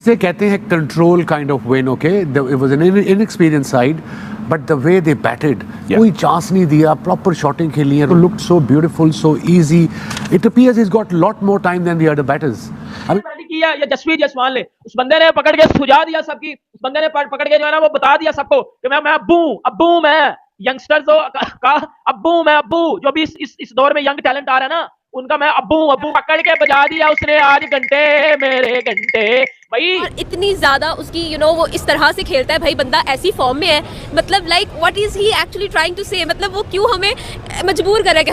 से कहते हैं control kind of win. Okay, it was an inexperience side, but the way they batted, कोई chance नहीं दिया, प्रॉपर शॉटिंग खेली है, looked so beautiful, so easy. It appears he has got lot more time than the other batters. किया या जसवीर जसवाल ने, उस बंदे ने पकड़ के सुझा दिया सबकी, उस बंदे ने पकड़ के जो है ना वो बता दिया सबको कि मैं अब्बू मैं यंगस्टर्स का अब्बू, मैं अब्बू जो भी इस दौर में यंग टैलेंट आ रहा है ना, उनका मैं अब्बू पकड़ के बजा दिया उसने आज घंटे मेरे घंटे भाई. और इतनी ज्यादा उसकी वो इस तरह से खेलता है भाई, बंदा ऐसी फॉर्म में है, मतलब like what is he actually trying to say, मतलब वो क्यों हमें मजबूर कर रहा है कि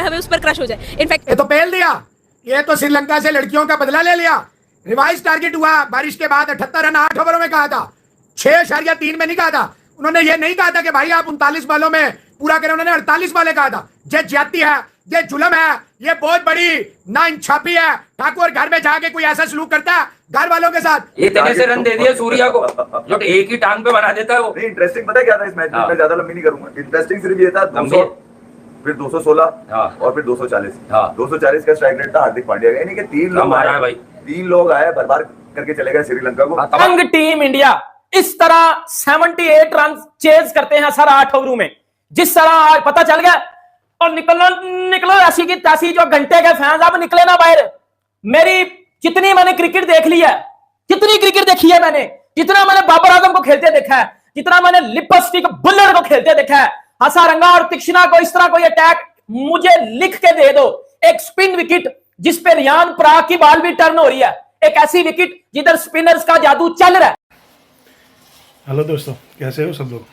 हमें उस पर क्रश हो जाए. इनफैक्ट ये तो पहल दिया, ये तो श्रीलंका से लड़कियों का बदला ले लिया. रिवाइज टारगेट हुआ बारिश के बाद 78 रन 8 ओवरों में कहा था, 6.3 में नहीं कहा था. उन्होंने ये नहीं कहा था कि भाई आप 39 बॉलों में पूरा करें, उन्होंने 48 बॉलें कहा था. ये ज्यादती है, ये जुल्म है, ये बहुत बड़ी नाइंसाफी है. ठाकुर घर में जाके कोई ऐसा सलूक करता है घर वालों के साथ. इतने से रन दे दिए सूर्या को जो एक ही टांग पे बना देता है वो. नहीं, इंटरेस्टिंग पता क्या था इस मैच में, मैं ज्यादा लंबी नहीं करूंगा. इंटरेस्टिंग सिर्फ ये था 200, फिर 216 और फिर 240. 240 का स्ट्राइक रेट था हार्दिक पांड्या का. यानी कि 3 लोग आए भर करके चले गए श्रीलंका को. यंग टीम इंडिया इस तरह 78 रन चेज करते हैं सर 8 ओवरों में. जिस तरह आज पता चल गया और निकलो ऐसी की तैसी, जो घंटे के फैंस अब निकले ना बाहर. मेरी जितनी मैंने क्रिकेट देख ली है, जितनी क्रिकेट देखी है मैंने, जितना मैंने बाबर आजम को खेलते देखा है, जितना मैंने लिपस्टिक बुल्लर को खेलते देखा है, हसारंगा और तीक्ष्णा को इस तरह कोई अटैक मुझे लिख के दे दो. एक स्पिन विकेट जिस पे रियान पराग की बॉल भी टर्न हो रही है, एक ऐसी विकेट जिधर स्पिनर्स का जादू चल रहा है. हेलो दोस्तों, कैसे हो सब लोग.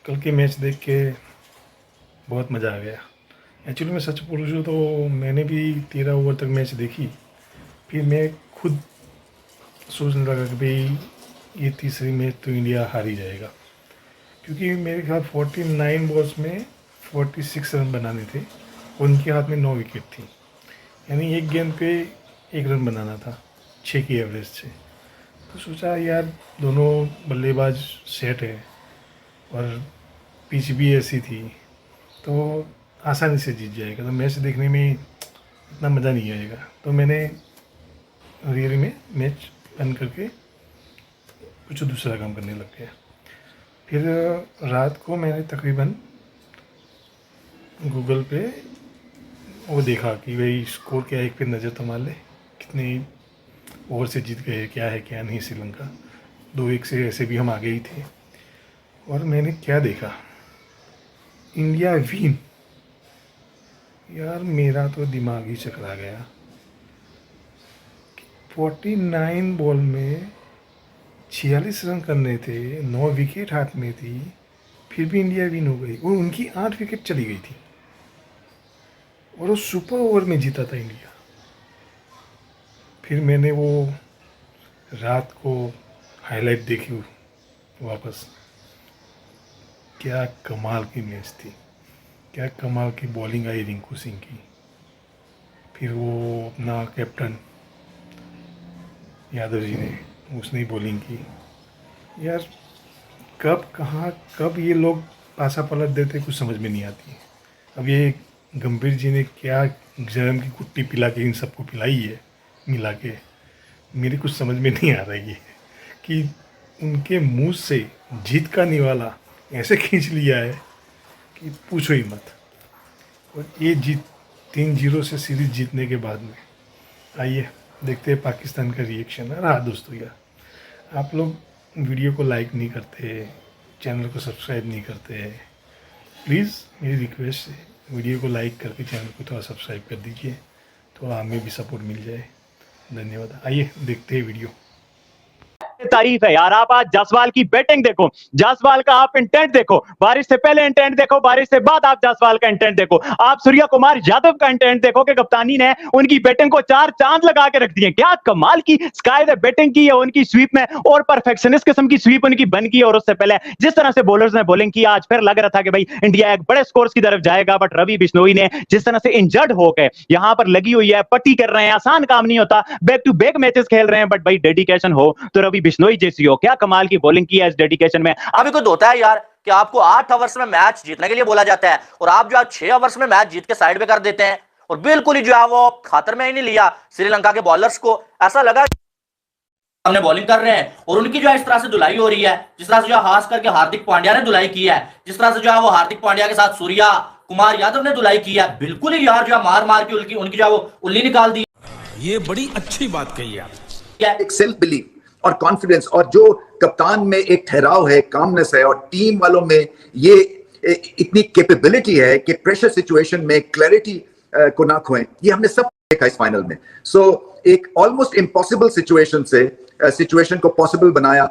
कल की मैच देख के बहुत मज़ा आ गया. एक्चुअली मैं सच बोलूँ तो मैंने भी 13 ओवर तक मैच देखी. फिर मैं खुद सोचने लगा कि भाई ये तीसरी मैच तो इंडिया हार ही जाएगा, क्योंकि मेरे ख्याल 49 बॉल्स में 46 रन बनाने थे. उनके हाथ में 9 विकेट थी, यानी एक गेंद पे 1 रन बनाना था 6 की एवरेज से. तो सोचा यार दोनों बल्लेबाज सेट है और पिच भी ऐसी थी तो आसानी से जीत जाएगा, तो मैच देखने में इतना मज़ा नहीं आएगा. तो मैंने रियली में मैच बंद करके कुछ दूसरा काम करने लग गया. फिर रात को मैंने तकरीबन गूगल पे वो देखा कि भाई स्कोर क्या है, एक पे नज़र तो मार ले कितने ओवर से जीत गए, क्या है क्या नहीं. श्रीलंका 2-1 से ऐसे भी हम आगे ही थे. और मैंने क्या देखा, इंडिया विन. यार मेरा तो दिमाग ही चकरा गया. 49 बॉल में 46 रन करने थे, 9 विकेट हाथ में थी, फिर भी इंडिया विन हो गई. और उनकी 8 विकेट चली गई थी और वो सुपर ओवर में जीता था इंडिया. फिर मैंने वो रात को हाईलाइट देखी वापस. क्या कमाल की मैच थी, क्या कमाल की बॉलिंग आई रिंकू सिंह की. फिर वो अपना कैप्टन यादव जी ने, उसने बॉलिंग की. यार कब कहाँ कब ये लोग पासा पलट देते कुछ समझ में नहीं आती. अब ये गंभीर जी ने क्या जरम की कुट्टी पिला के इन सबको पिलाई है मिला के, मेरी कुछ समझ में नहीं आ रही है कि उनके मुंह से जीत का निवाला ऐसे खींच लिया है कि पूछो ही मत. और ये जीत 3-0 से सीरीज जीतने के बाद में, आइए देखते हैं पाकिस्तान का रिएक्शन. हाँ दोस्तों, यार आप लोग वीडियो को लाइक नहीं करते, चैनल को सब्सक्राइब नहीं करते, प्लीज़ मेरी रिक्वेस्ट है वीडियो को लाइक करके चैनल को थोड़ा सब्सक्राइब कर दीजिए, थोड़ा हमें भी सपोर्ट मिल जाए. धन्यवाद. आइए देखते हैं वीडियो. तारीफ है यार. आप आज जायसवाल की बैटिंग देखो, जायसवाल का आप इंटेंट देखो, बारिश से पहले इंटेंट देखो, बारिश से बाद आप जायसवाल का इंटेंट देखो, आप सूर्य कुमार यादव का इंटेंट देखो कि कप्तानी ने उनकी बैटिंग को 4 चांद लगा के रख दिए. क्या कमाल की स्काई द बैटिंग की है उनकी स्वीप में, और परफेक्शनिस्ट किस्म की स्वीप उनकी बन की. और उससे पहले जिस तरह से बॉलर्स ने बॉलिंग की, आज फिर लग रहा था कि भाई इंडिया एक बड़े स्कोर्स की तरफ जाएगा, बट रवि बिश्नोई ने जिस तरह से इंजर्ड हो गए, यहां पर लगी हुई है, पट्टी कर रहे हैं, आसान काम नहीं होता, बैक टू बैक मैचेस खेल रहे हैं, बट भाई डेडिकेशन हो तो रवि बिश्नोई जैसी हो. क्या कमाल की बॉलिंग की है इस डेडिकेशन में. अभी कुछ होता है यार कि आपको 8 ओवर्स में मैच जीतने के लिए बोला जाता है और आप जो 6 ओवर्स में मैच जीत के साइड पे कर देते हैं और बिल्कुल ही जो है वो खातर में ही नहीं लिया श्रीलंका के बॉलर्स को. ऐसा लगा सामने बॉलिंग कर रहे हैं और उनकी जो है इस तरह से धुलाई हो रही है, जिस तरह से जो खास करके हार्दिक पांड्या ने धुलाई की है, जिस तरह से जो है वो हार्दिक पांड्या के साथ सूर्या कुमार यादव ने धुलाई की है, बिल्कुल ही यार जो है मार मार के उनकी जो है वो उल्ली निकाल दी। ये बड़ी अच्छी बात कही आप। एक सेल्फ बिलीफ और कॉन्फिडेंस और जो कप्तान में एक ठहराव है, कामनेस है और टीम वालों में ये इतनी कैपेबिलिटी है कि प्रेशर सिचुएशन में क्लैरिटी को ना खोएं, ये हमने सब देखा इस फाइनल में। सो एक ऑलमोस्ट इम्पॉसिबल सिचुएशन से सिचुएशन को पॉसिबल बनाया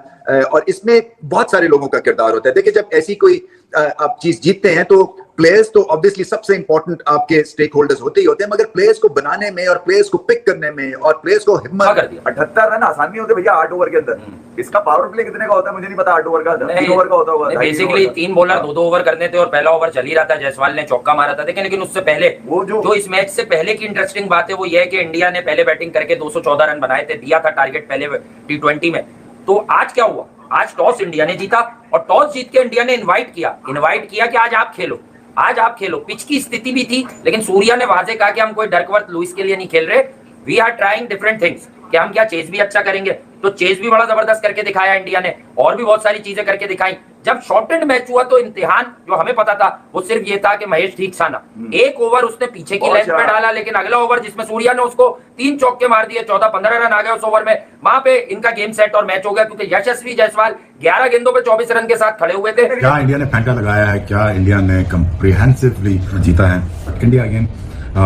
और इसमें बहुत सारे लोगों का किरदार होता है। देखिए, जब ऐसी कोई आप चीज जीतते हैं तो प्लेयर्स तो ऑब्वियसली सबसे इंपॉर्टेंट आपके स्टेक होल्डर्स होते ही होते हैं, मगर प्लेयर्स को बनाने में और प्लेयर्स को पिक करने में और प्लेयर्स को हिम्मत कर दिया। 78 रन आसान नहीं होते भैया 8 ओवर के अंदर। इसका पावर प्ले कितने का होता है मुझे नहीं पता, 8 ओवर का 3 ओवर का होता होगा। बेसिकली 3 बॉलर 2-2 ओवर करने थे और पहला ओवर चल ही रहा था, जायसवाल ने चौका मारा था। लेकिन उससे पहले वो जो इस मैच से पहले की इंटरेस्टिंग बात है वो ये है कि इंडिया ने पहले बैटिंग करके 214 रन बनाए थे, दिया था टारगेट पहले T20 में। तो आज क्या हुआ, आज टॉस इंडिया ने जीता और टॉस जीत के इंडिया ने इनवाइट किया कि आज आप खेलो। पिच की स्थिति भी थी, लेकिन सूर्या ने वाजे कहा कि हम कोई डर्कवर्थ लुइस के लिए नहीं खेल रहे, we are trying different things, कि हम क्या चेज भी अच्छा करेंगे। तो चेज भी बड़ा जबरदस्त करके दिखाया इंडिया ने और भी बहुत सारी चीजें करके दिखाई। जब शॉर्ट एंड मैच हुआ तो इम्तिहान जो हमें पता था वो सिर्फ ये था कि महेश दीक्षाना एक ओवर उसने पीछे की लेंथ पे डाला, लेकिन अगला ओवर जिसमें सूर्या ने उसको 3 चौके मार दिए, 14-15 रन आ गए उस ओवर में, वहां पे इनका गेम सेट और मैच हो गया, क्योंकि यशस्वी जायसवाल 11 गेंदों पे 24 रन के साथ खड़े हुए थे। क्या इंडिया ने फैंटा लगाया है, क्या इंडिया ने कम्प्रिहेंसिवली जीता है। इंडिया अगेन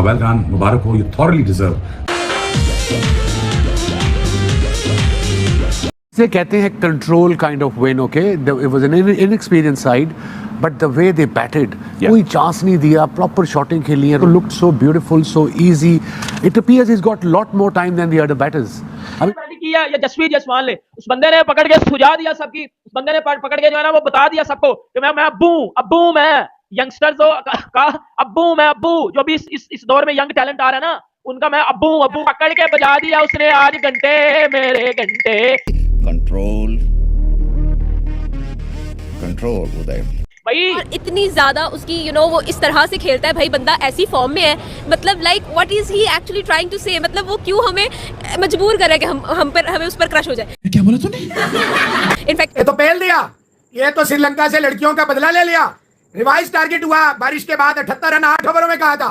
वेल डन, मुबारक हो, यू थॉरली डिजर्व। से कहते हैं control kind of win, okay, it was an inexperience side but the way they batted, कोई चांस नहीं दिया, प्रॉपर शॉटिंग खेली है, looked so beautiful, so easy, it appears he's got lot more time than the other batters। किया या जसवीर जायसवाल ने, उस बंदे ने पकड़ के सुझा दिया सबकी, उस बंदे ने पकड़ के जो है ना वो बता दिया सबको कि मैं अब्बू मैं यंगस्टर्स का अब्बू जो भी इस दौर में यंग टैलेंट आ रहा है ना, उनका मैं अब्बू पकड़ के बजा दिया उसने आज घंटे मेरे घंटे। कंट्रोल उदय भाई, और इतनी ज्यादा उसकी वो इस तरह से खेलता है भाई, बंदा ऐसी फॉर्म में है, मतलब like what is he actually trying to say, मतलब वो क्यों हमें मजबूर कर रहा है कि हमें उस पर क्रश हो जाए। क्या बोला तूने? ये तो पेल दिया, ये तो श्रीलंका से लड़कियों का बदला ले लिया। रिवाइज टारगेट हुआ बारिश के बाद 78 रन 8 ओवरों में कहा था,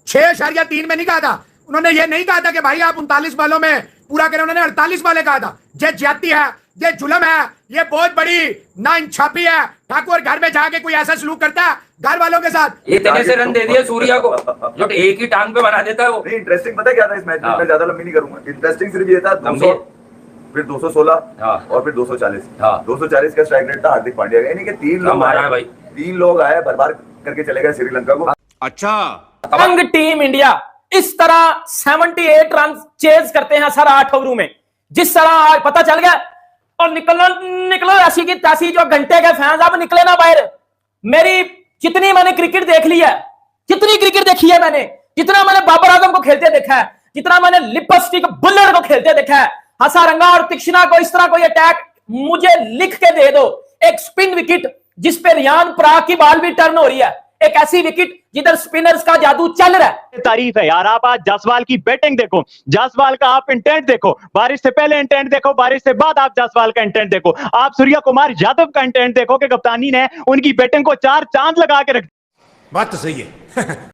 6.3 में नहीं कहा था। उन्होंने ये नहीं कहा था कि भाई आप 39 बॉलों में पूरा करें, उन्होंने 48 बॉलें कहा था। ये ज्यादती है, ये जुल्म है, ये बहुत बड़ी नाइंसाफी है। ठाकुर घर में जाके कोई ऐसा सलूक करता है घर वालों के साथ। इतने से रन दे दिए सूर्या को जो एक ही टांग पे बना देता है वो। इंटरेस्टिंग पता क्या था इस मैच में, मैं ज्यादा लंबी नहीं करूंगा। इंटरेस्टिंग सिर्फ ये था 200 फिर 216 और फिर 240। 240 का स्ट्राइक रेट था हार्दिक पांड्या का, यानी कि 3 लोग आए बर्बाद करके चले गए श्रीलंका को। अच्छा, तंग टीम इंडिया इस तरह 78 रन चेज करते हैं सर 8 ओवरों में, जिस तरह आज पता चल गया। और निकलो ऐसी की तैसी, जो घंटे के फैंस अब निकले ना बाहर। मेरी जितनी मैंने क्रिकेट देख ली है, जितनी क्रिकेट देखी है मैंने, जितना मैंने बाबर आजम को खेलते देखा है, जितना मैंने लिपस्टिक बुल्लर को खेलते देखा है, हसारंगा और तीक्ष्णा को इस तरह कोई अटैक मुझे लिख के दे दो। एक स्पिन विकेट जिस पे रियान पराग की बॉल भी टर्न हो रही है, एक ऐसी विकेट जिधर स्पिनर्स का जादू चल रहा है। तारीफ है यार, आप आज जायसवाल की बैटिंग देखो, जायसवाल का आप इंटेंट देखो, बारिश से पहले इंटेंट देखो, बारिश से बाद आप जायसवाल का इंटेंट देखो, आप सूर्या कुमार यादव का इंटेंट देखो कि कप्तानी ने उनकी बैटिंग को 4 चांद लगा के रख। बात तो सही है।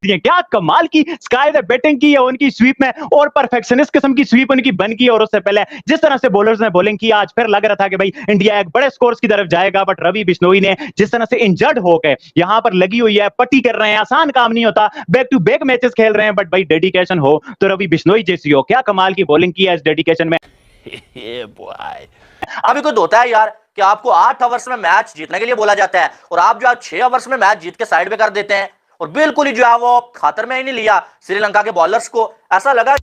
क्या कमाल की स्काई द बैटिंग की है उनकी स्वीप में, और परफेक्शनिस्ट किस्म की स्वीप उनकी बन की। और उससे पहले जिस तरह से बॉलर्स ने बॉलिंग की, आज फिर लग रहा था कि भाई इंडिया एक बड़े स्कोर्स की तरफ जाएगा, बट रवि बिश्नोई ने जिस तरह से इंजर्ड हो गए, यहां पर लगी हुई है, पट्टी कर रहे हैं, आसान काम नहीं होता, बैक टू बैक मैचेस खेल रहे हैं, बट भाई डेडिकेशन हो तो रवि बिश्नोई जैसी हो। क्या कमाल की बॉलिंग की है इस डेडिकेशन में। अभी कुछ होता है यार कि आपको 8 ओवर्स में मैच जीतने के लिए बोला जाता है और आप जो 6 ओवर्स में मैच जीत के साइड पे कर देते हैं और बिल्कुल ही जो है वो खातर में ही नहीं लिया श्रीलंका के बॉलर्स को। ऐसा लगा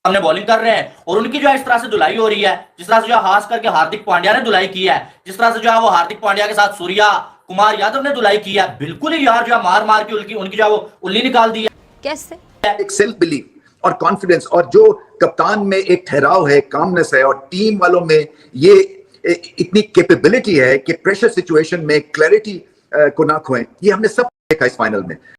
हमने बॉलिंग कर रहे हैं और उनकी जो है इस तरह से धुलाई हो रही है, जिस तरह से जो खास करके हार्दिक पांड्या ने धुलाई की है, जिस तरह से जो है वो हार्दिक पांड्या के साथ सूर्या कुमार यादव ने धुलाई की है, बिल्कुल ही यार जो है मार मार के उनकी जो है वो उल्ली निकाल दी है। कैसे? एक सेल्फ बिलीफ और कॉन्फिडेंस और जो कप्तान में एक ठहराव है, कामनेस है और टीम वालों में ये इतनी कैपेबिलिटी है कि प्रेशर सिचुएशन में क्लैरिटी को ना खोएं, ये हमने सब देखा इस फाइनल में।